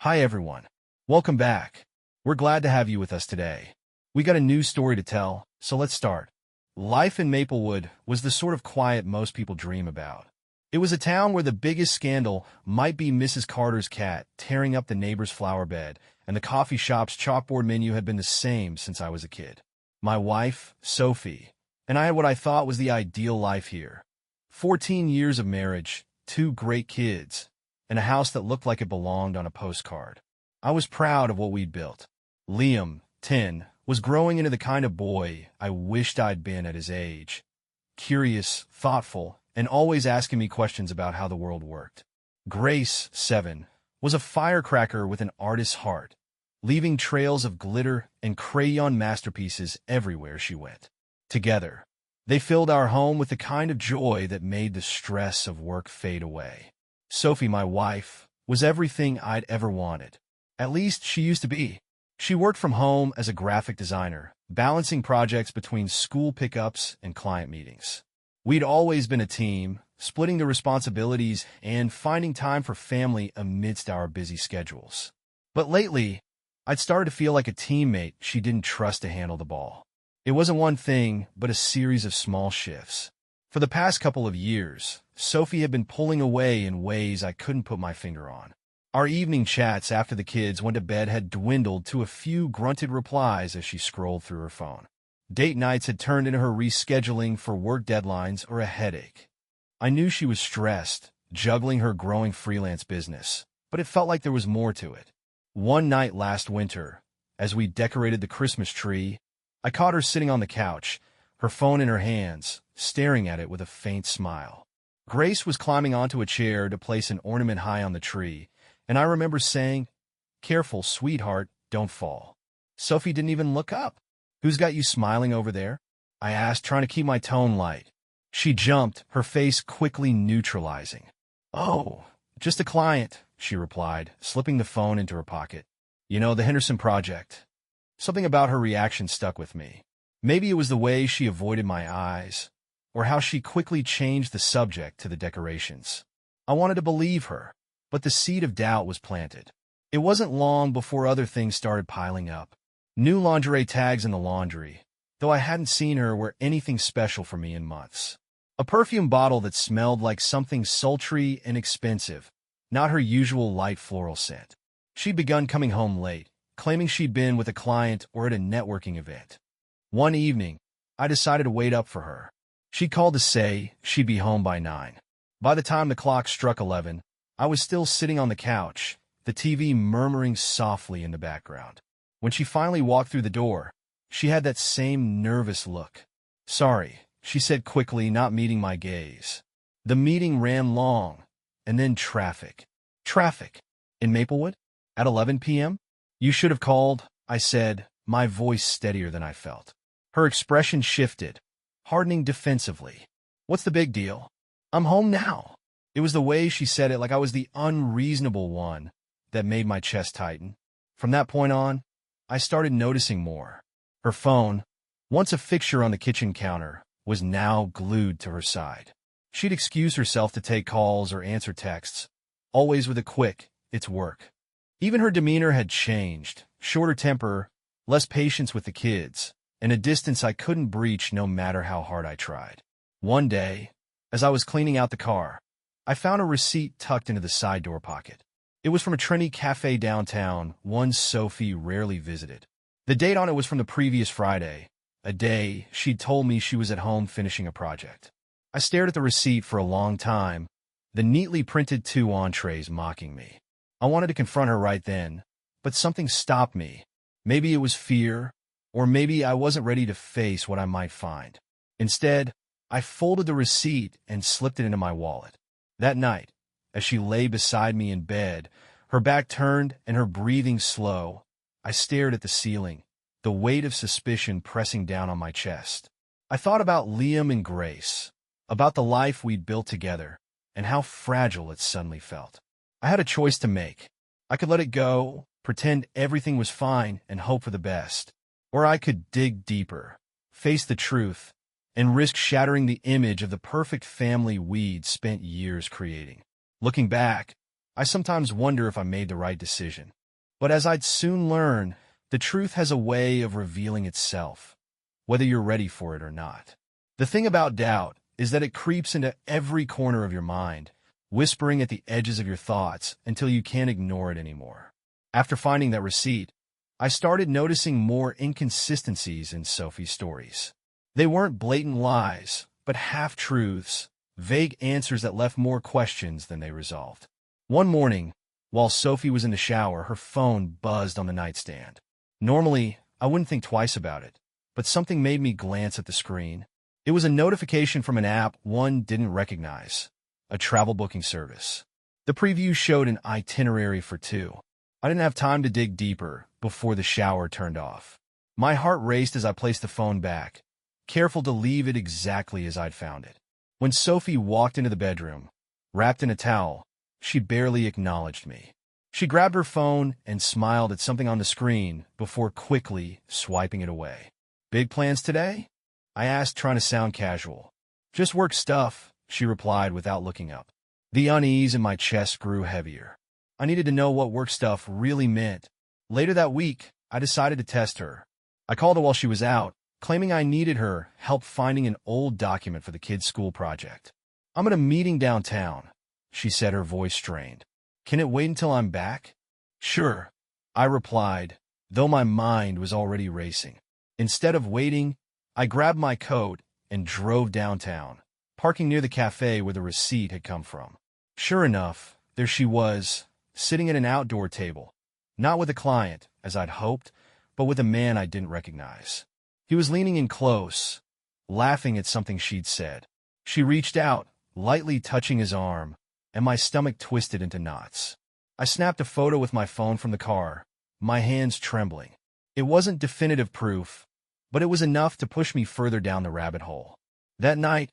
Hi everyone. Welcome back. We're glad to have you with us today. We got a new story to tell, so let's start. Life in Maplewood was the sort of quiet most people dream about. It was a town where the biggest scandal might be Mrs. Carter's cat tearing up the neighbor's flower bed, and the coffee shop's chalkboard menu had been the same since I was a kid. My wife, Sophie, and I had what I thought was the ideal life here. 14 years of marriage, 2 great kids, and a house that looked like it belonged on a postcard. I was proud of what we'd built. Liam, 10, was growing into the kind of boy I wished I'd been at his age. Curious, thoughtful, and always asking me questions about how the world worked. Grace, 7, was a firecracker with an artist's heart, leaving trails of glitter and crayon masterpieces everywhere she went. Together, they filled our home with the kind of joy that made the stress of work fade away. Sophie, my wife, was everything I'd ever wanted. At least she used to be. She worked from home as a graphic designer, balancing projects between school pickups and client meetings. We'd always been a team, splitting the responsibilities and finding time for family amidst our busy schedules. But lately, I'd started to feel like a teammate she didn't trust to handle the ball. It wasn't one thing, but a series of small shifts. For the past couple of years, Sophie had been pulling away in ways I couldn't put my finger on. Our evening chats after the kids went to bed had dwindled to a few grunted replies as she scrolled through her phone. Date nights had turned into her rescheduling for work deadlines or a headache. I knew she was stressed, juggling her growing freelance business, but it felt like there was more to it. One night last winter, as we decorated the Christmas tree, I caught her sitting on the couch, her phone in her hands, staring at it with a faint smile. Grace was climbing onto a chair to place an ornament high on the tree, and I remember saying, "Careful, sweetheart, don't fall." Sophie didn't even look up. "Who's got you smiling over there?" I asked, trying to keep my tone light. She jumped, her face quickly neutralizing. "Oh, just a client," she replied, slipping the phone into her pocket. "You know, the Henderson project." Something about her reaction stuck with me. Maybe it was the way she avoided my eyes, or how she quickly changed the subject to the decorations. I wanted to believe her, but the seed of doubt was planted. It wasn't long before other things started piling up. New lingerie tags in the laundry, though I hadn't seen her wear anything special for me in months. A perfume bottle that smelled like something sultry and expensive, not her usual light floral scent. She'd begun coming home late, claiming she'd been with a client or at a networking event. One evening, I decided to wait up for her. She called to say she'd be home by 9. By the time the clock struck 11, I was still sitting on the couch, the TV murmuring softly in the background. When she finally walked through the door, she had that same nervous look. "Sorry," she said quickly, not meeting my gaze. The meeting ran long, and then traffic. Traffic? In Maplewood? At 11 p.m.? "You should have called," I said, my voice steadier than I felt. Her expression shifted, hardening defensively. "What's the big deal? I'm home now." It was the way she said it, like I was the unreasonable one, that made my chest tighten. From that point on, I started noticing more. Her phone, once a fixture on the kitchen counter, was now glued to her side. She'd excuse herself to take calls or answer texts, always with a quick, "It's work." Even her demeanor had changed, shorter temper, less patience with the kids, and a distance I couldn't breach no matter how hard I tried. One day, as I was cleaning out the car, I found a receipt tucked into the side door pocket. It was from a trendy cafe downtown, one Sophie rarely visited. The date on it was from the previous Friday, a day she'd told me she was at home finishing a project. I stared at the receipt for a long time, the neatly printed 2 entrees mocking me. I wanted to confront her right then, but something stopped me. Maybe it was fear, or maybe I wasn't ready to face what I might find. Instead, I folded the receipt and slipped it into my wallet. That night, as she lay beside me in bed, her back turned and her breathing slow, I stared at the ceiling, the weight of suspicion pressing down on my chest. I thought about Liam and Grace, about the life we'd built together, and how fragile it suddenly felt. I had a choice to make. I could let it go, pretend everything was fine, and hope for the best. Or I could dig deeper, face the truth, and risk shattering the image of the perfect family we'd spent years creating. Looking back, I sometimes wonder if I made the right decision. But as I'd soon learn, the truth has a way of revealing itself, whether you're ready for it or not. The thing about doubt is that it creeps into every corner of your mind, whispering at the edges of your thoughts until you can't ignore it anymore. After finding that receipt, I started noticing more inconsistencies in Sophie's stories. They weren't blatant lies, but half-truths, vague answers that left more questions than they resolved. One morning, while Sophie was in the shower, her phone buzzed on the nightstand. Normally, I wouldn't think twice about it, but something made me glance at the screen. It was a notification from an app one didn't recognize, a travel booking service. The preview showed an itinerary for two. I didn't have time to dig deeper before the shower turned off. My heart raced as I placed the phone back, careful to leave it exactly as I'd found it. When Sophie walked into the bedroom, wrapped in a towel, she barely acknowledged me. She grabbed her phone and smiled at something on the screen before quickly swiping it away. "Big plans today?" I asked, trying to sound casual. "Just work stuff," she replied without looking up. The unease in my chest grew heavier. I needed to know what work stuff really meant. Later that week, I decided to test her. I called her while she was out, claiming I needed her help finding an old document for the kids' school project. "I'm at a meeting downtown," she said, her voice strained. "Can it wait until I'm back?" "Sure," I replied, though my mind was already racing. Instead of waiting, I grabbed my coat and drove downtown, parking near the cafe where the receipt had come from. Sure enough, there she was, sitting at an outdoor table, not with a client, as I'd hoped, but with a man I didn't recognize. He was leaning in close, laughing at something she'd said. She reached out, lightly touching his arm, and my stomach twisted into knots. I snapped a photo with my phone from the car, my hands trembling. It wasn't definitive proof, but it was enough to push me further down the rabbit hole. That night,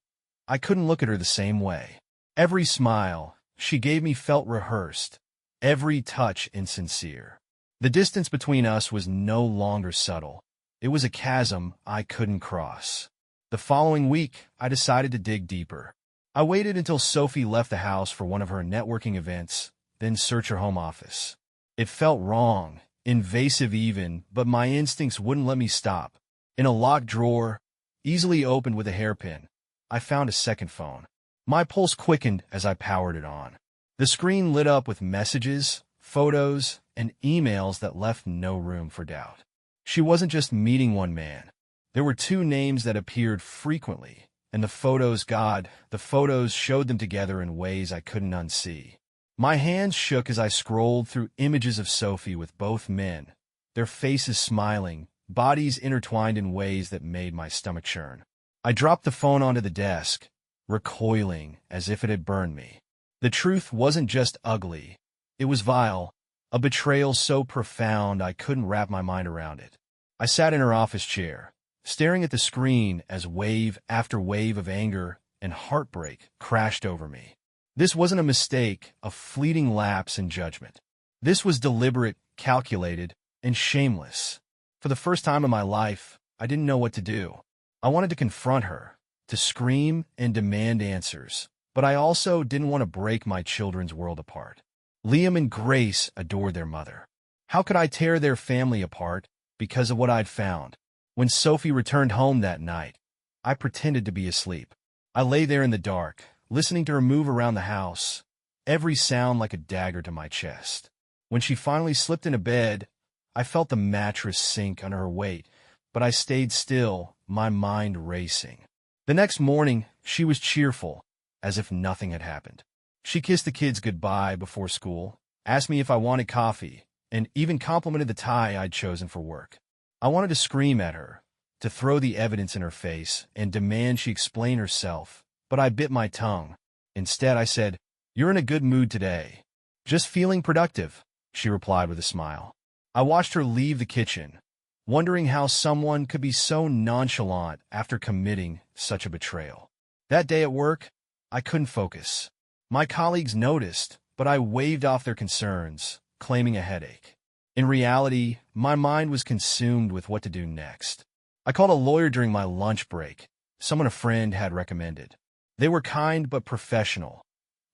I couldn't look at her the same way. Every smile she gave me felt rehearsed, every touch insincere. The distance between us was no longer subtle. It was a chasm I couldn't cross. The following week, I decided to dig deeper. I waited until Sophie left the house for one of her networking events, then searched her home office. It felt wrong, invasive even, but my instincts wouldn't let me stop. In a locked drawer, easily opened with a hairpin, I found a second phone. My pulse quickened as I powered it on. The screen lit up with messages, photos, and emails that left no room for doubt. She wasn't just meeting one man. There were two names that appeared frequently, and the photos showed them together in ways I couldn't unsee. My hands shook as I scrolled through images of Sophie with both men, their faces smiling, bodies intertwined in ways that made my stomach churn. I dropped the phone onto the desk, recoiling as if it had burned me. The truth wasn't just ugly. It was vile, a betrayal so profound I couldn't wrap my mind around it. I sat in her office chair, staring at the screen as wave after wave of anger and heartbreak crashed over me. This wasn't a mistake, a fleeting lapse in judgment. This was deliberate, calculated, and shameless. For the first time in my life, I didn't know what to do. I wanted to confront her, to scream and demand answers, but I also didn't want to break my children's world apart. Liam and Grace adored their mother. How could I tear their family apart because of what I'd found? When Sophie returned home that night, I pretended to be asleep. I lay there in the dark, listening to her move around the house, every sound like a dagger to my chest. When she finally slipped into bed, I felt the mattress sink under her weight, but I stayed still, my mind racing. The next morning, she was cheerful, as if nothing had happened. She kissed the kids goodbye before school, asked me if I wanted coffee, and even complimented the tie I'd chosen for work. I wanted to scream at her, to throw the evidence in her face, and demand she explain herself, but I bit my tongue. Instead, I said, "You're in a good mood today." "Just feeling productive," she replied with a smile. I watched her leave the kitchen, wondering how someone could be so nonchalant after committing such a betrayal. That day at work, I couldn't focus. My colleagues noticed, but I waved off their concerns, claiming a headache. In reality, my mind was consumed with what to do next. I called a lawyer during my lunch break, someone a friend had recommended. They were kind but professional,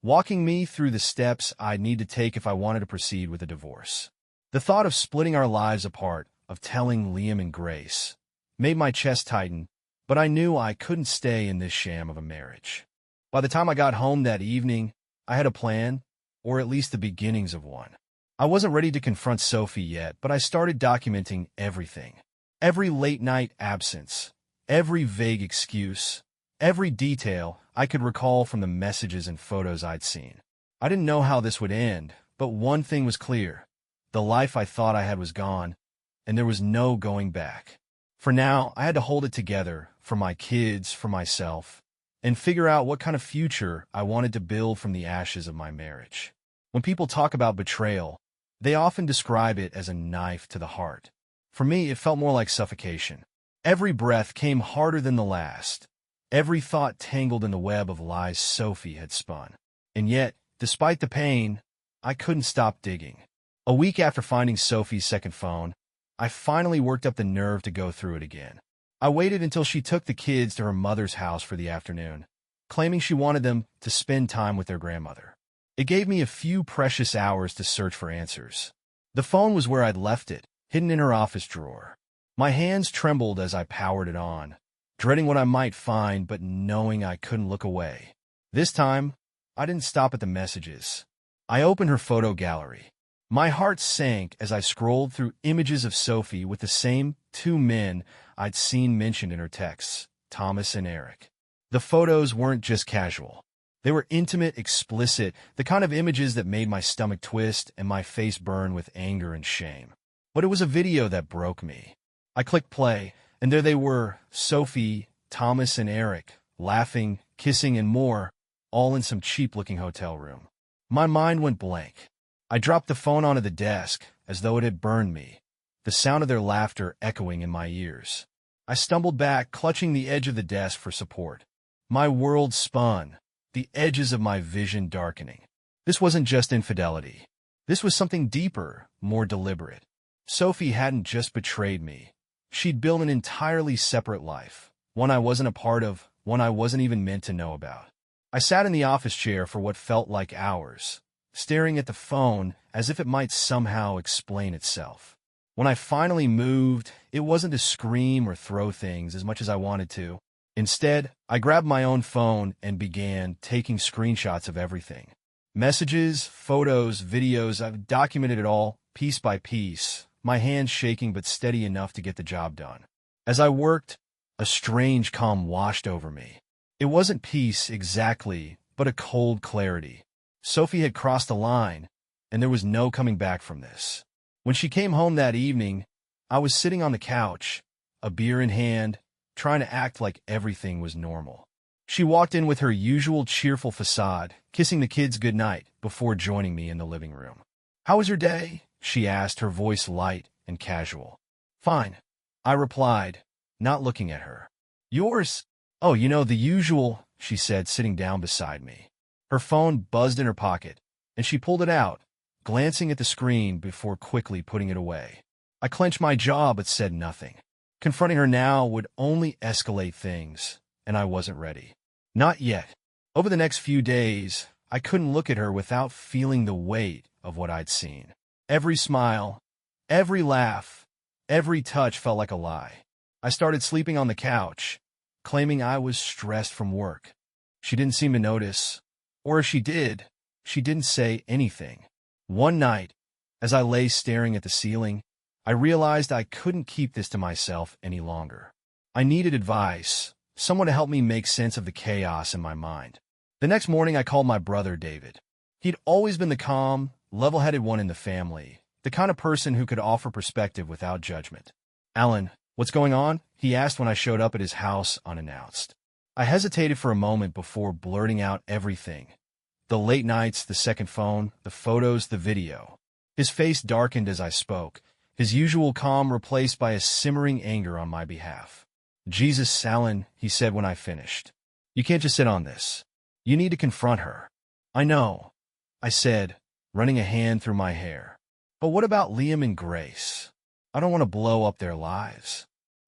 walking me through the steps I'd need to take if I wanted to proceed with a divorce. The thought of splitting our lives apart, of telling Liam and Grace, made my chest tighten, but I knew I couldn't stay in this sham of a marriage. By the time I got home that evening, I had a plan, or at least the beginnings of one. I wasn't ready to confront Sophie yet, but I started documenting everything. Every late-night absence, every vague excuse, every detail I could recall from the messages and photos I'd seen. I didn't know how this would end, but one thing was clear. The life I thought I had was gone, and there was no going back. For now, I had to hold it together, for my kids, for myself, and figure out what kind of future I wanted to build from the ashes of my marriage. When people talk about betrayal, they often describe it as a knife to the heart. For me, it felt more like suffocation. Every breath came harder than the last. Every thought tangled in the web of lies Sophie had spun. And yet, despite the pain, I couldn't stop digging. A week after finding Sophie's second phone, I finally worked up the nerve to go through it again. I waited until she took the kids to her mother's house for the afternoon, claiming she wanted them to spend time with their grandmother. It gave me a few precious hours to search for answers. The phone was where I'd left it, hidden in her office drawer. My hands trembled as I powered it on, dreading what I might find but knowing I couldn't look away. This time, I didn't stop at the messages. I opened her photo gallery. My heart sank as I scrolled through images of Sophie with the same two men I'd seen mentioned in her texts, Thomas and Eric. The photos weren't just casual. They were intimate, explicit, the kind of images that made my stomach twist and my face burn with anger and shame. But it was a video that broke me. I clicked play, and there they were, Sophie, Thomas, and Eric, laughing, kissing, and more, all in some cheap-looking hotel room. My mind went blank. I dropped the phone onto the desk, as though it had burned me, the sound of their laughter echoing in my ears. I stumbled back, clutching the edge of the desk for support. My world spun, the edges of my vision darkening. This wasn't just infidelity. This was something deeper, more deliberate. Sophie hadn't just betrayed me. She'd built an entirely separate life, one I wasn't a part of, one I wasn't even meant to know about. I sat in the office chair for what felt like hours, staring at the phone as if it might somehow explain itself. When I finally moved, it wasn't to scream or throw things as much as I wanted to. Instead, I grabbed my own phone and began taking screenshots of everything. Messages, photos, videos, I've documented it all, piece by piece, my hands shaking but steady enough to get the job done. As I worked, a strange calm washed over me. It wasn't peace exactly, but a cold clarity. Sophie had crossed the line, and there was no coming back from this. When she came home that evening, I was sitting on the couch, a beer in hand, trying to act like everything was normal. She walked in with her usual cheerful facade, kissing the kids goodnight before joining me in the living room. "How was your day?" she asked, her voice light and casual. "Fine," I replied, not looking at her. "Yours?" "Oh, the usual," she said, sitting down beside me. Her phone buzzed in her pocket, and she pulled it out, glancing at the screen before quickly putting it away. I clenched my jaw but said nothing. Confronting her now would only escalate things, and I wasn't ready. Not yet. Over the next few days, I couldn't look at her without feeling the weight of what I'd seen. Every smile, every laugh, every touch felt like a lie. I started sleeping on the couch, claiming I was stressed from work. She didn't seem to notice, or if she did, she didn't say anything. One night, as I lay staring at the ceiling, I realized I couldn't keep this to myself any longer. I needed advice, someone to help me make sense of the chaos in my mind. The next morning, I called my brother, David. He'd always been the calm, level-headed one in the family, the kind of person who could offer perspective without judgment. "Alan, what's going on?" he asked when I showed up at his house unannounced. I hesitated for a moment before blurting out everything. The late nights, the second phone, the photos, the video. His face darkened as I spoke, his usual calm replaced by a simmering anger on my behalf. "Jesus, Alan," he said when I finished. "You can't just sit on this. You need to confront her." "I know," I said, running a hand through my hair. "But what about Liam and Grace? I don't want to blow up their lives."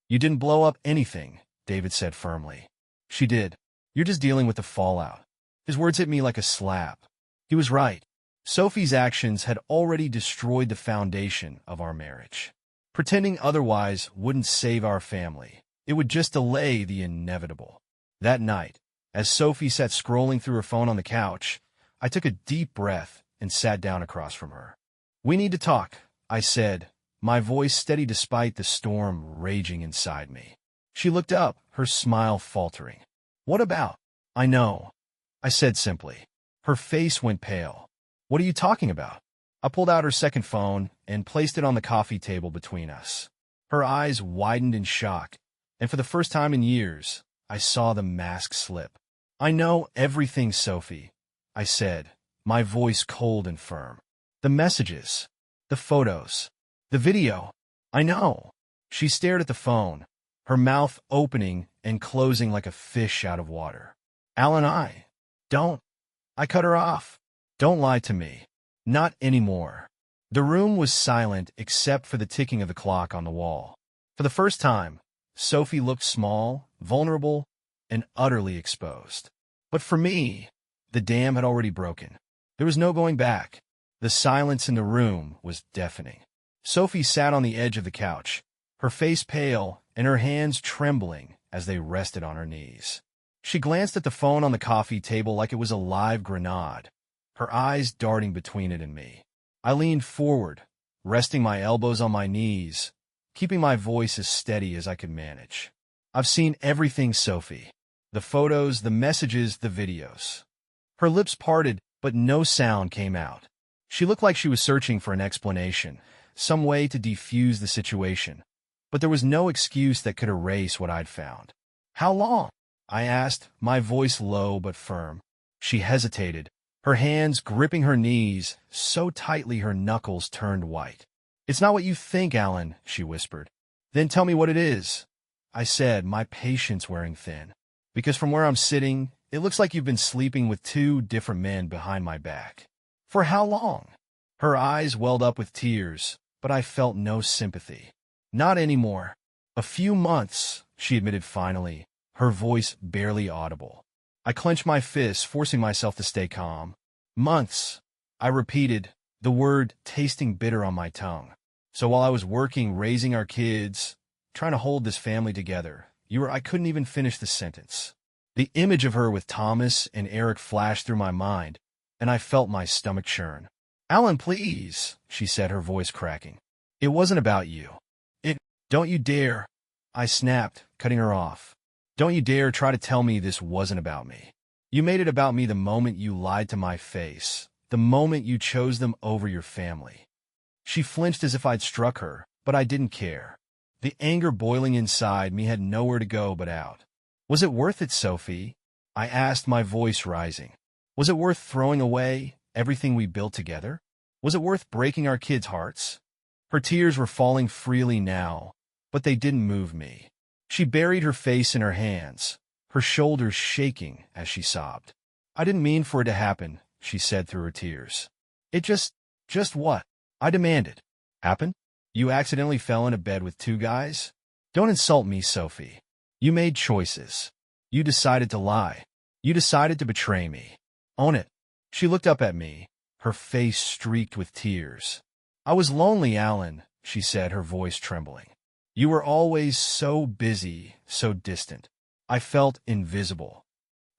"You didn't blow up anything," David said firmly. "She did. You're just dealing with the fallout." His words hit me like a slap. He was right. Sophie's actions had already destroyed the foundation of our marriage. Pretending otherwise wouldn't save our family. It would just delay the inevitable. That night, as Sophie sat scrolling through her phone on the couch, I took a deep breath and sat down across from her. "We need to talk," I said, my voice steady despite the storm raging inside me. She looked up, her smile faltering. "What about?" "I know," I said simply. Her face went pale. "What are you talking about?" I pulled out her second phone and placed it on the coffee table between us. Her eyes widened in shock, and for the first time in years, I saw the mask slip. "I know everything, Sophie," I said, my voice cold and firm. "The messages, the photos, the video. I know." She stared at the phone, her mouth opening and closing like a fish out of water. "Alan, don't." I cut her off. "Don't lie to me. Not anymore." The room was silent except for the ticking of the clock on the wall. For the first time, Sophie looked small, vulnerable, and utterly exposed. But for me, the dam had already broken. There was no going back. The silence in the room was deafening. Sophie sat on the edge of the couch, her face pale and her hands trembling as they rested on her knees. She glanced at the phone on the coffee table like it was a live grenade, her eyes darting between it and me. I leaned forward, resting my elbows on my knees, keeping my voice as steady as I could manage. "I've seen everything, Sophie. The photos, the messages, the videos." Her lips parted, but no sound came out. She looked like she was searching for an explanation, some way to defuse the situation. But there was no excuse that could erase what I'd found. "How long?" I asked, my voice low but firm. She hesitated, her hands gripping her knees so tightly her knuckles turned white. "It's not what you think, Alan," she whispered. "Then tell me what it is," I said, my patience wearing thin. "Because from where I'm sitting, it looks like you've been sleeping with two different men behind my back." "For how long?" Her eyes welled up with tears, but I felt no sympathy. "Not anymore." "A few months," she admitted finally, her voice barely audible. I clenched my fists, forcing myself to stay calm. "Months," I repeated, the word tasting bitter on my tongue. "So while I was working, raising our kids, trying to hold this family together, I couldn't even finish the sentence." The image of her with Thomas and Eric flashed through my mind, and I felt my stomach churn. "Alan, please," she said, her voice cracking. "It wasn't about you. Don't you dare," I snapped, cutting her off. "Don't you dare try to tell me this wasn't about me. You made it about me the moment you lied to my face, the moment you chose them over your family." She flinched as if I'd struck her, but I didn't care. The anger boiling inside me had nowhere to go but out. "Was it worth it, Sophie?" I asked, my voice rising. "Was it worth throwing away everything we built together? Was it worth breaking our kids' hearts?" Her tears were falling freely now, but they didn't move me. She buried her face in her hands, her shoulders shaking as she sobbed. "I didn't mean for it to happen," she said through her tears. "It just what?" I demanded. "Happened? You accidentally fell into bed with two guys? Don't insult me, Sophie. You made choices. You decided to lie. You decided to betray me. Own it." She looked up at me, her face streaked with tears. "I was lonely, Alan," she said, her voice trembling. "You were always so busy, so distant. I felt invisible."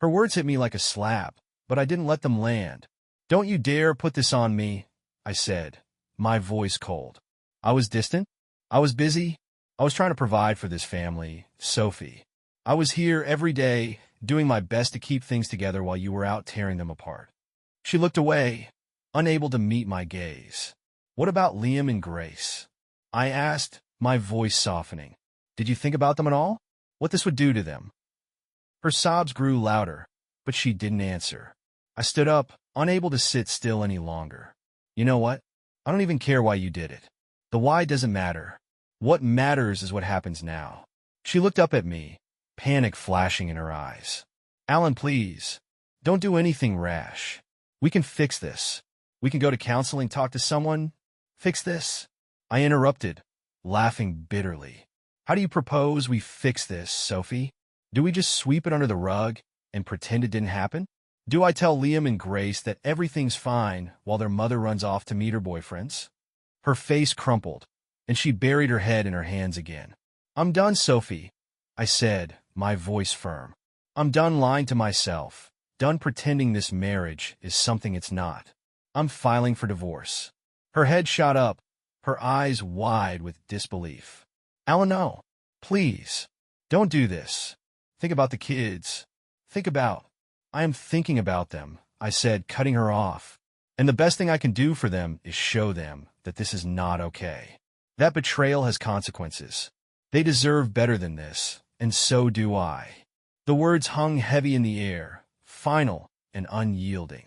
Her words hit me like a slap, but I didn't let them land. "Don't you dare put this on me," I said, my voice cold. "I was distant. I was busy. I was trying to provide for this family, Sophie. I was here every day, doing my best to keep things together while you were out tearing them apart." She looked away, unable to meet my gaze. "What about Liam and Grace?" I asked, my voice softening. "Did you think about them at all? What this would do to them?" Her sobs grew louder, but she didn't answer. I stood up, unable to sit still any longer. "You know what? I don't even care why you did it. The why doesn't matter. What matters is what happens now." She looked up at me, panic flashing in her eyes. "Alan, please, don't do anything rash. We can fix this. We can go to counseling, talk to someone. Fix this." I interrupted, laughing bitterly. "How do you propose we fix this, Sophie? Do we just sweep it under the rug and pretend it didn't happen?" Do I tell Liam and Grace that everything's fine while their mother runs off to meet her boyfriends? Her face crumpled, and she buried her head in her hands again. I'm done, Sophie, I said, my voice firm. I'm done lying to myself, done pretending this marriage is something it's not. I'm filing for divorce. Her head shot up, her eyes wide with disbelief. Alan, no. Please. Don't do this. Think about the kids. I am thinking about them, I said, cutting her off. And the best thing I can do for them is show them that this is not okay. That betrayal has consequences. They deserve better than this, and so do I. The words hung heavy in the air, final and unyielding.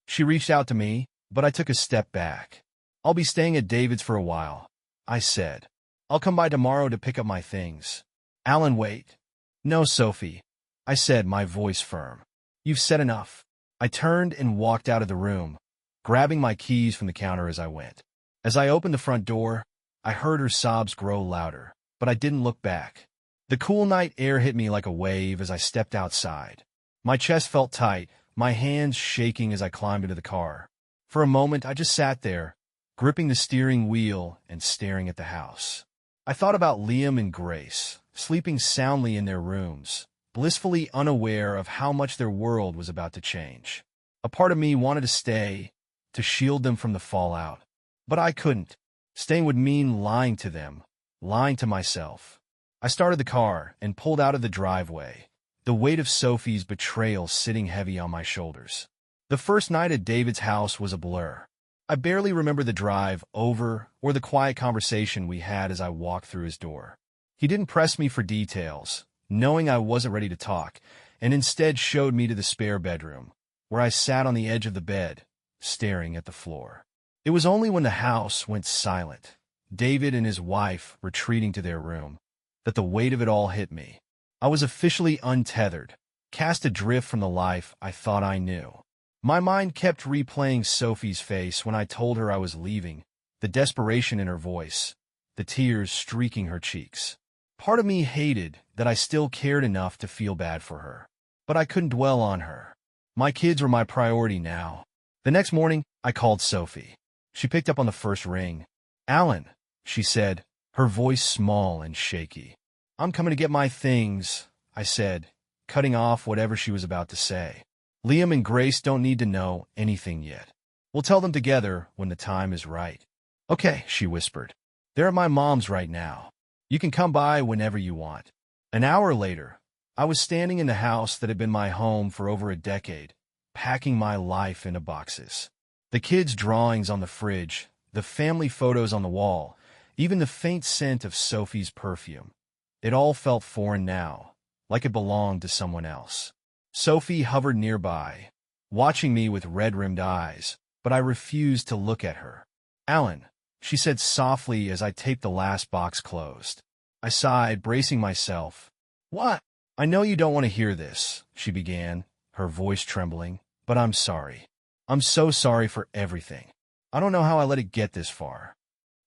She reached out to me, but I took a step back. I'll be staying at David's for a while, I said. I'll come by tomorrow to pick up my things. Alan, wait. No, Sophie, I said, my voice firm. You've said enough. I turned and walked out of the room, grabbing my keys from the counter as I went. As I opened the front door, I heard her sobs grow louder, but I didn't look back. The cool night air hit me like a wave as I stepped outside. My chest felt tight, my hands shaking as I climbed into the car. For a moment, I just sat there, gripping the steering wheel and staring at the house. I thought about Liam and Grace, sleeping soundly in their rooms, blissfully unaware of how much their world was about to change. A part of me wanted to stay, to shield them from the fallout. But I couldn't. Staying would mean lying to them, lying to myself. I started the car and pulled out of the driveway, the weight of Sophie's betrayal sitting heavy on my shoulders. The first night at David's house was a blur. I barely remember the drive over or the quiet conversation we had as I walked through his door. He didn't press me for details, knowing I wasn't ready to talk, and instead showed me to the spare bedroom, where I sat on the edge of the bed, staring at the floor. It was only when the house went silent, David and his wife retreating to their room, that the weight of it all hit me. I was officially untethered, cast adrift from the life I thought I knew. My mind kept replaying Sophie's face when I told her I was leaving, the desperation in her voice, the tears streaking her cheeks. Part of me hated that I still cared enough to feel bad for her, but I couldn't dwell on her. My kids were my priority now. The next morning, I called Sophie. She picked up on the first ring. Alan, she said, her voice small and shaky. I'm coming to get my things, I said, cutting off whatever she was about to say. Liam and Grace don't need to know anything yet. We'll tell them together when the time is right. Okay, she whispered. They're at my mom's right now. You can come by whenever you want. An hour later, I was standing in the house that had been my home for over a decade, packing my life into boxes. The kids' drawings on the fridge, the family photos on the wall, even the faint scent of Sophie's perfume. It all felt foreign now, like it belonged to someone else. Sophie hovered nearby, watching me with red-rimmed eyes, but I refused to look at her. Alan, she said softly as I taped the last box closed. I sighed, bracing myself. What? I know you don't want to hear this, she began, her voice trembling, but I'm sorry. I'm so sorry for everything. I don't know how I let it get this far.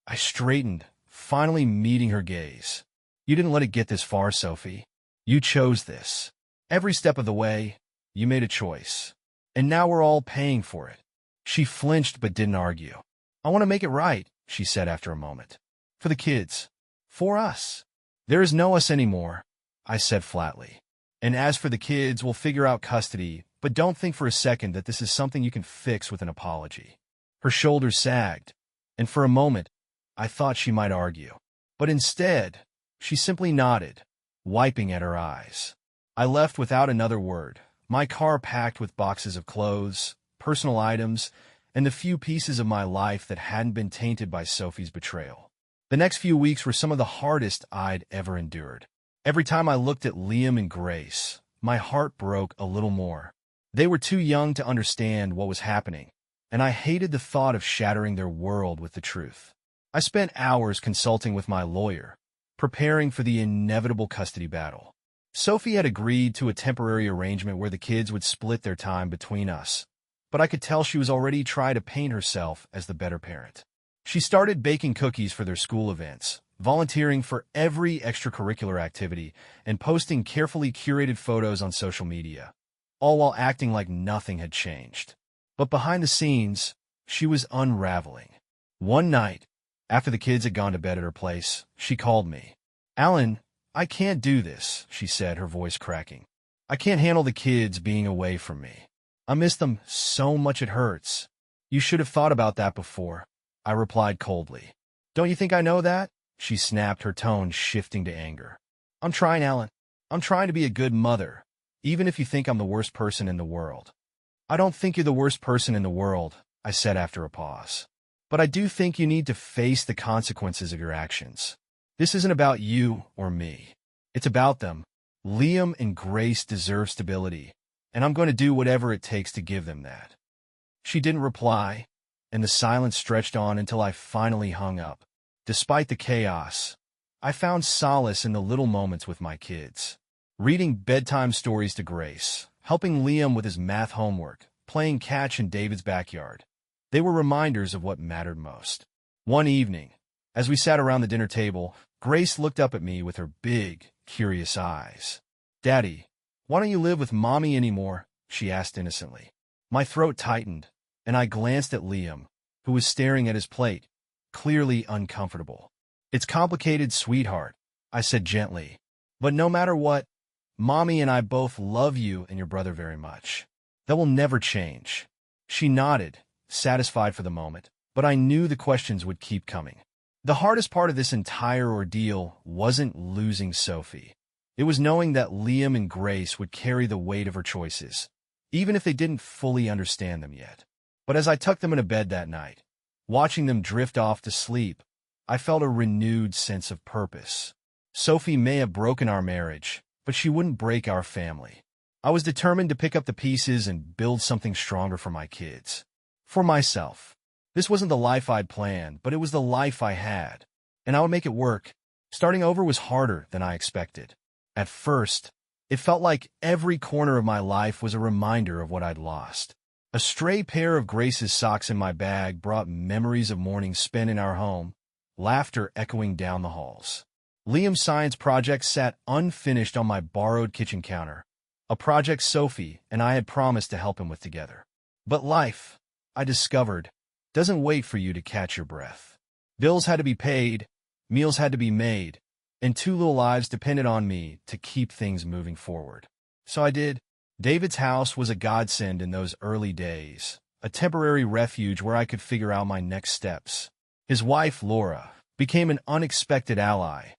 I straightened, finally meeting her gaze. You didn't let it get this far, Sophie. You chose this. Every step of the way, you made a choice. And now we're all paying for it. She flinched but didn't argue. I want to make it right, she said after a moment. For the kids. For us. There is no us anymore, I said flatly. And as for the kids, we'll figure out custody, but don't think for a second that this is something you can fix with an apology. Her shoulders sagged, and for a moment, I thought she might argue. But instead, she simply nodded, wiping at her eyes. I left without another word, my car packed with boxes of clothes, personal items, and the few pieces of my life that hadn't been tainted by Sophie's betrayal. The next few weeks were some of the hardest I'd ever endured. Every time I looked at Liam and Grace, my heart broke a little more. They were too young to understand what was happening, and I hated the thought of shattering their world with the truth. I spent hours consulting with my lawyer, preparing for the inevitable custody battle. Sophie had agreed to a temporary arrangement where the kids would split their time between us, but I could tell she was already trying to paint herself as the better parent. She started baking cookies for their school events, volunteering for every extracurricular activity, and posting carefully curated photos on social media. all while acting like nothing had changed. But behind the scenes, she was unraveling. One night, after the kids had gone to bed at her place, she called me. "Alan, I can't do this," she said, her voice cracking. "I can't handle the kids being away from me. I miss them so much it hurts." "You should have thought about that before," I replied coldly. "Don't you think I know that?" she snapped, her tone shifting to anger. "I'm trying, Alan. I'm trying to be a good mother, even if you think I'm the worst person in the world." "I don't think you're the worst person in the world," I said after a pause. "But I do think you need to face the consequences of your actions. This isn't about you or me. It's about them. Liam and Grace deserve stability, and I'm going to do whatever it takes to give them that." She didn't reply, and the silence stretched on until I finally hung up. Despite the chaos, I found solace in the little moments with my kids. Reading bedtime stories to Grace, helping Liam with his math homework, playing catch in David's backyard. They were reminders of what mattered most. One evening, as we sat around the dinner table, Grace looked up at me with her big, curious eyes. "Daddy, why don't you live with Mommy anymore?" she asked innocently. My throat tightened, and I glanced at Liam, who was staring at his plate, clearly uncomfortable. "It's complicated, sweetheart," I said gently. "But no matter what, Mommy and I both love you and your brother very much. That will never change." She nodded, satisfied for the moment, but I knew the questions would keep coming. The hardest part of this entire ordeal wasn't losing Sophie. It was knowing that Liam and Grace would carry the weight of her choices, even if they didn't fully understand them yet. But as I tucked them into bed that night, watching them drift off to sleep, I felt a renewed sense of purpose. Sophie may have broken our marriage, but she wouldn't break our family. I was determined to pick up the pieces and build something stronger for my kids. For myself. This wasn't the life I'd planned, but it was the life I had, and I would make it work. Starting over was harder than I expected. At first, it felt like every corner of my life was a reminder of what I'd lost. A stray pair of Grace's socks in my bag brought memories of mornings spent in our home, laughter echoing down the halls. Liam's science project sat unfinished on my borrowed kitchen counter, a project Sophie and I had promised to help him with together. But life, I discovered, doesn't wait for you to catch your breath. Bills had to be paid, meals had to be made, and two little lives depended on me to keep things moving forward. So I did. David's house was a godsend in those early days, a temporary refuge where I could figure out my next steps. His wife, Laura, became an unexpected ally,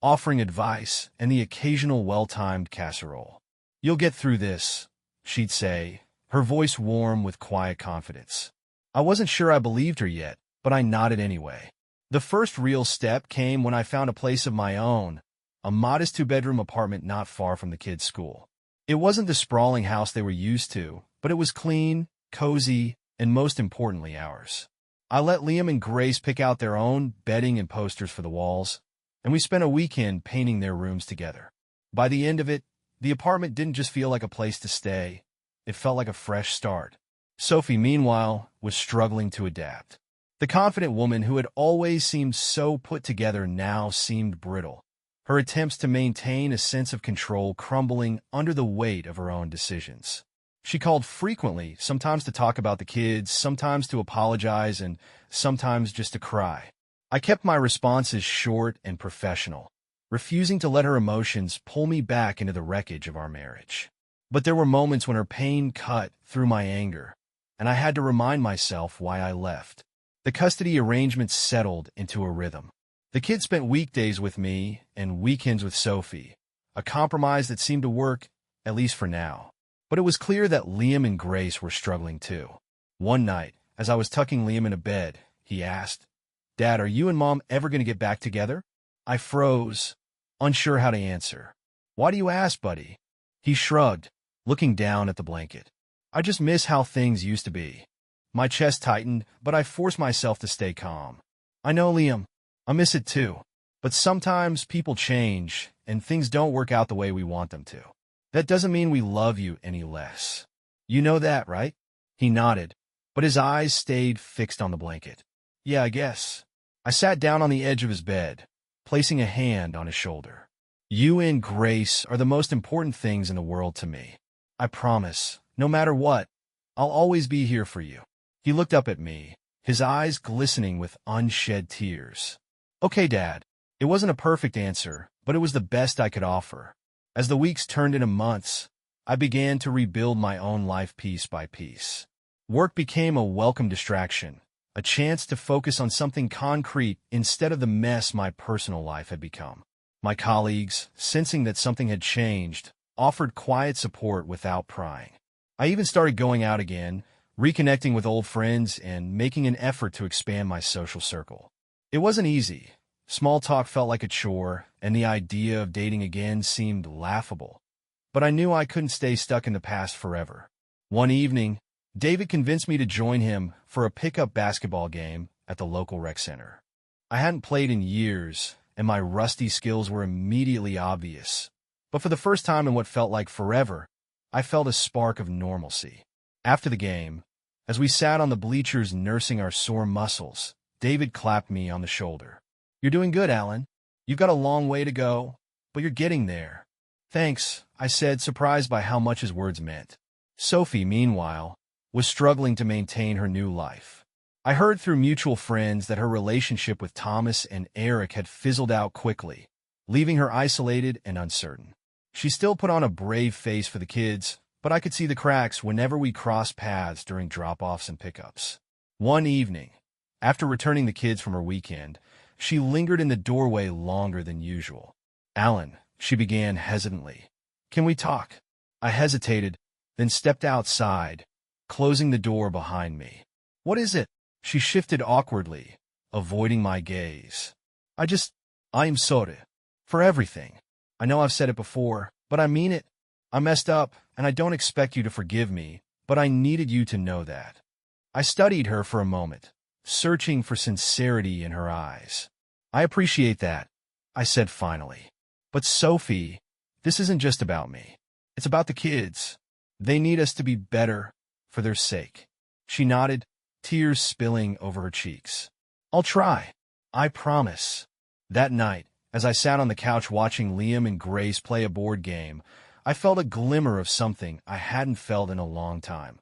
offering advice and the occasional well-timed casserole. "You'll get through this," she'd say, her voice warm with quiet confidence. I wasn't sure I believed her yet, but I nodded anyway. The first real step came when I found a place of my own, a modest two-bedroom apartment not far from the kids' school. It wasn't the sprawling house they were used to, but it was clean, cozy, and most importantly ours. I let Liam and Grace pick out their own bedding and posters for the walls, and we spent a weekend painting their rooms together. By the end of it, the apartment didn't just feel like a place to stay, it felt like a fresh start. Sophie, meanwhile, was struggling to adapt. The confident woman who had always seemed so put together now seemed brittle, her attempts to maintain a sense of control crumbling under the weight of her own decisions. She called frequently, sometimes to talk about the kids, sometimes to apologize, and sometimes just to cry. I kept my responses short and professional, refusing to let her emotions pull me back into the wreckage of our marriage. But there were moments when her pain cut through my anger, and I had to remind myself why I left. The custody arrangement settled into a rhythm. The kids spent weekdays with me and weekends with Sophie, a compromise that seemed to work, at least for now. But it was clear that Liam and Grace were struggling too. One night, as I was tucking Liam into bed, he asked, "Dad, are you and Mom ever going to get back together?" I froze, unsure how to answer. "Why do you ask, buddy?" He shrugged, looking down at the blanket. "I just miss how things used to be." My chest tightened, but I forced myself to stay calm. "I know, Liam. I miss it too. But sometimes people change, and things don't work out the way we want them to. That doesn't mean we love you any less. You know that, right?" He nodded, but his eyes stayed fixed on the blanket. "Yeah, I guess." I sat down on the edge of his bed, placing a hand on his shoulder. "You and Grace are the most important things in the world to me. I promise, no matter what, I'll always be here for you. He looked up at me, his eyes glistening with unshed tears. Okay, Dad. It wasn't a perfect answer, but it was the best I could offer. As the weeks turned into months, I began to rebuild my own life piece by piece. Work became a welcome distraction, a chance to focus on something concrete instead of the mess my personal life had become. My colleagues, sensing that something had changed, offered quiet support without prying. I even started going out again, reconnecting with old friends, and making an effort to expand my social circle. It wasn't easy. Small talk felt like a chore, and the idea of dating again seemed laughable. But I knew I couldn't stay stuck in the past forever. One evening, David convinced me to join him for a pickup basketball game at the local rec center. I hadn't played in years, and my rusty skills were immediately obvious. But for the first time in what felt like forever, I felt a spark of normalcy. After the game, as we sat on the bleachers nursing our sore muscles, David clapped me on the shoulder. "You're doing good, Alan. You've got a long way to go, but you're getting there." "Thanks," I said, surprised by how much his words meant. Sophie, meanwhile, was struggling to maintain her new life. I heard through mutual friends that her relationship with Thomas and Eric had fizzled out quickly, leaving her isolated and uncertain. She still put on a brave face for the kids, but I could see the cracks whenever we crossed paths during drop-offs and pickups. One evening, after returning the kids from her weekend, she lingered in the doorway longer than usual. "Alan," she began hesitantly, "can we talk?" I hesitated, then stepped outside, closing the door behind me. "What is it?" She shifted awkwardly, avoiding my gaze. I'm sorry. For everything. I know I've said it before, but I mean it. I messed up, and I don't expect you to forgive me, but I needed you to know that." I studied her for a moment, searching for sincerity in her eyes. "I appreciate that," I said finally. "But Sophie, this isn't just about me. It's about the kids. They need us to be better for their sake." She nodded, tears spilling over her cheeks. "I'll try. I promise." That night, as I sat on the couch watching Liam and Grace play a board game, I felt a glimmer of something I hadn't felt in a long time.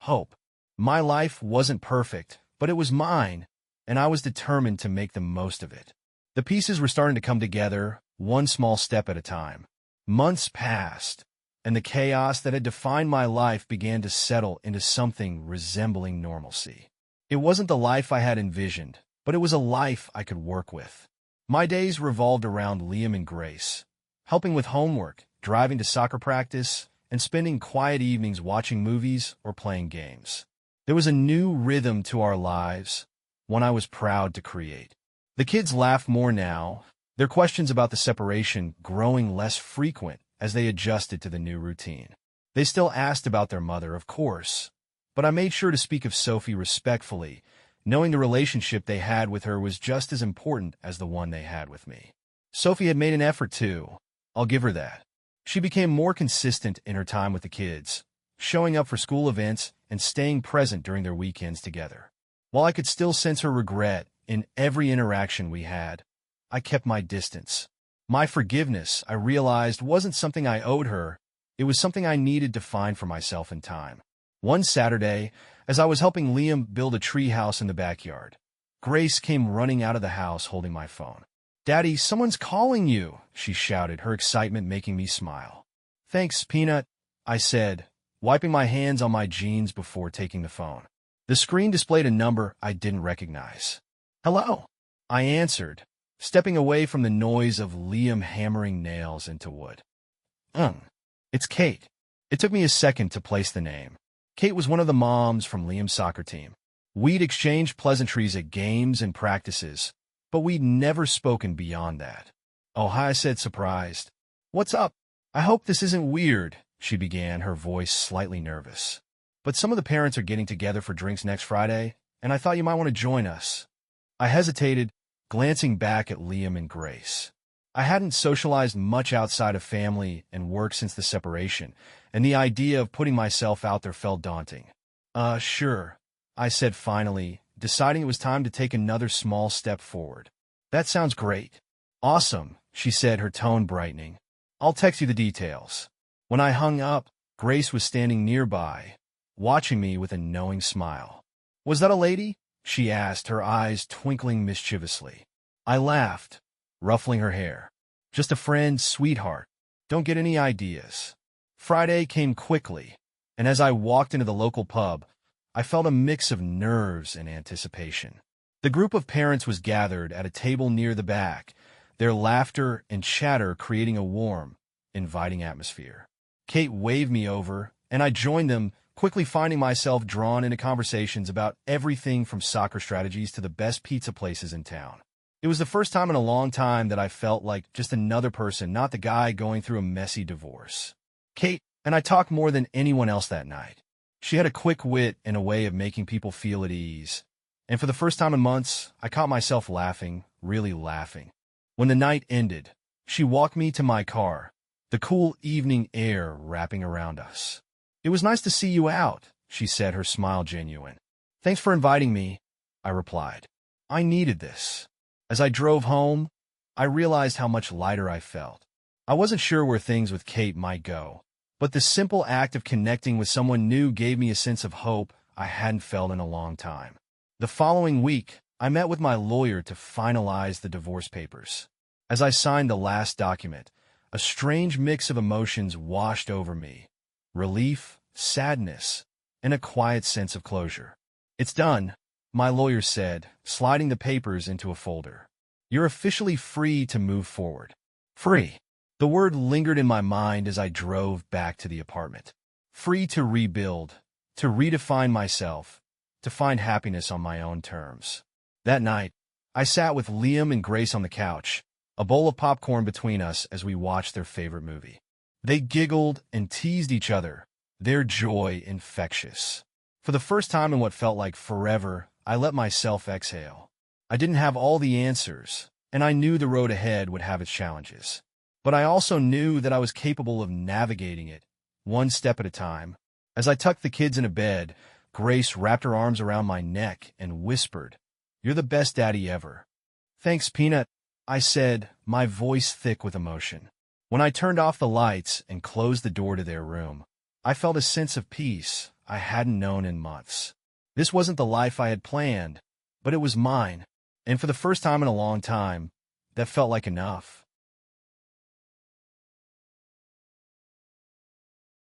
Hope. My life wasn't perfect, but it was mine, and I was determined to make the most of it. The pieces were starting to come together, one small step at a time. Months passed, and the chaos that had defined my life began to settle into something resembling normalcy. It wasn't the life I had envisioned, but it was a life I could work with. My days revolved around Liam and Grace, helping with homework, driving to soccer practice, and spending quiet evenings watching movies or playing games. There was a new rhythm to our lives, one I was proud to create. The kids laughed more now, their questions about the separation growing less frequent as they adjusted to the new routine. They still asked about their mother, of course, but I made sure to speak of Sophie respectfully, knowing the relationship they had with her was just as important as the one they had with me. Sophie had made an effort too. I'll give her that. She became more consistent in her time with the kids, showing up for school events and staying present during their weekends together. While I could still sense her regret in every interaction we had, I kept my distance. My forgiveness, I realized, wasn't something I owed her. It was something I needed to find for myself in time. One Saturday, as I was helping Liam build a treehouse in the backyard, Grace came running out of the house holding my phone. "Daddy, someone's calling you," she shouted, her excitement making me smile. "Thanks, Peanut," I said, wiping my hands on my jeans before taking the phone. The screen displayed a number I didn't recognize. "Hello," I answered, stepping away from the noise of Liam hammering nails into wood. It's Kate." It took me a second to place the name. Kate was one of the moms from Liam's soccer team. We'd exchanged pleasantries at games and practices, but we'd never spoken beyond that. "Oh, hi," I said, surprised. "What's up? I hope this isn't weird," she began, her voice slightly nervous. "But some of the parents are getting together for drinks next Friday, and I thought you might want to join us." I hesitated, glancing back at Liam and Grace. I hadn't socialized much outside of family and work since the separation, and the idea of putting myself out there felt daunting. Sure," I said finally, deciding it was time to take another small step forward. "That sounds great." "Awesome," she said, her tone brightening. "I'll text you the details." When I hung up, Grace was standing nearby, watching me with a knowing smile. "Was that a lady?" she asked, her eyes twinkling mischievously. I laughed, ruffling her hair. "Just a friend, sweetheart. Don't get any ideas." Friday came quickly, and as I walked into the local pub, I felt a mix of nerves and anticipation. The group of parents was gathered at a table near the back, their laughter and chatter creating a warm, inviting atmosphere. Kate waved me over, and I joined them, quickly finding myself drawn into conversations about everything from soccer strategies to the best pizza places in town. It was the first time in a long time that I felt like just another person, not the guy going through a messy divorce. Kate and I talked more than anyone else that night. She had a quick wit and a way of making people feel at ease. And for the first time in months, I caught myself laughing, really laughing. When the night ended, she walked me to my car, the cool evening air wrapping around us. "It was nice to see you out," she said, her smile genuine. "Thanks for inviting me," I replied. I needed this. As I drove home, I realized how much lighter I felt. I wasn't sure where things with Kate might go, but the simple act of connecting with someone new gave me a sense of hope I hadn't felt in a long time. The following week, I met with my lawyer to finalize the divorce papers. As I signed the last document, a strange mix of emotions washed over me. Relief, sadness, and a quiet sense of closure. "It's done," my lawyer said, sliding the papers into a folder. "You're officially free to move forward." Free. The word lingered in my mind as I drove back to the apartment. Free to rebuild, to redefine myself, to find happiness on my own terms. That night, I sat with Liam and Grace on the couch, a bowl of popcorn between us as we watched their favorite movie. They giggled and teased each other, their joy infectious. For the first time in what felt like forever, I let myself exhale. I didn't have all the answers, and I knew the road ahead would have its challenges. But I also knew that I was capable of navigating it, one step at a time. As I tucked the kids into bed, Grace wrapped her arms around my neck and whispered, "You're the best daddy ever." "Thanks, Peanut," I said, my voice thick with emotion. When I turned off the lights and closed the door to their room, I felt a sense of peace I hadn't known in months. This wasn't the life I had planned, but it was mine, and for the first time in a long time, that felt like enough.